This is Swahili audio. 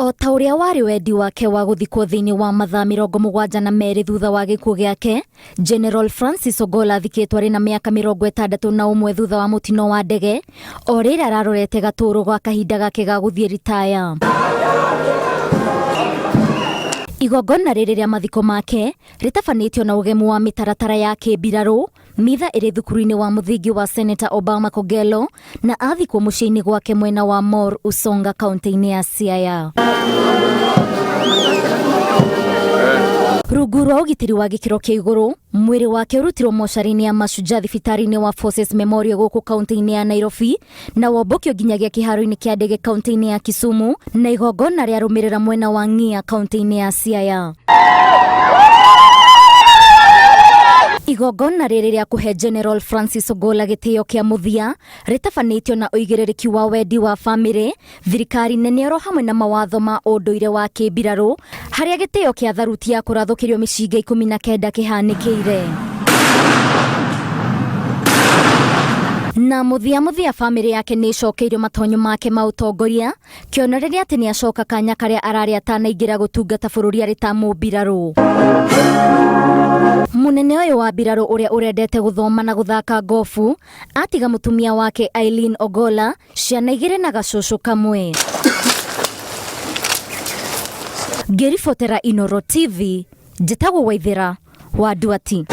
O ta ũrĩa warĩ wendi wake wa gũthikwo thĩinĩ wa mathaa 72 thutha wa gĩkuũ gĩake, General Francis Ogolla athikĩtwo arĩ na mĩaka 61 thutha wa mũtino wa ndege, o rĩrĩa ararorete gatũrũ gwa kahinda gake ga gũthiĩ ritaya. Igongona rĩrĩ rĩa mathiko make rĩtabanĩtio na ũgemu wa mĩtaratara ya kĩmbirarũ, mitha ĩrĩ thukuru-inĩ wa mũthingi wa Senator Ogolla na athikwo mũciĩ-inĩ gwake mwena wa Mor Usonga kaunti-inĩ ya Siaya. Rungu rwa ũgitĩri wa gĩkĩro kĩa igũrũ, mwĩrĩ wake ũrutirwo mocarĩ-inĩ ya Mashujaa thibitarĩ-inĩ wa Forces Memorial gũkũ kaunti-inĩ ya Nairobi, na wombokio nginyagia kĩharo-inĩ kĩa ndege kaunti-inĩ ya Kisumu, na igongona rĩarũmĩrĩra mwena wa Ng'iya kaunti-inĩ ya Siaya. Igongona rĩrĩ rĩa kũhe General Francis Ogolla gĩtĩo kĩa mũthia rĩtabanĩtio na ũigĩrĩrĩki wa wendi wa bamĩrĩ, thirikari nene oro hamwe na mawatho ma ũndũire wa kĩmbirarũ, harĩa gĩtĩo kĩa tharuti ya kũrathũkĩrio mĩcinga 19 kĩhanĩkĩire. Na mũthia bamĩrĩ yake nĩ ĩcokeirio matonyo make ma ũtongoria, kĩonereria atĩ nĩ acoka kanya karĩa ararĩ atanaingĩra gũtungata bũrũri arĩ ta mũmbirarũ. Mũnene ũyũ wa mbirarũ ũrĩa ũrendete gũthoma na gũthaka ngobu atiga mũtumia wake Ogolla, ciana 2 na gacũcũ kamwe. Ngĩribotera Inooro TV, njĩtagwo Waithĩra wa Nduati.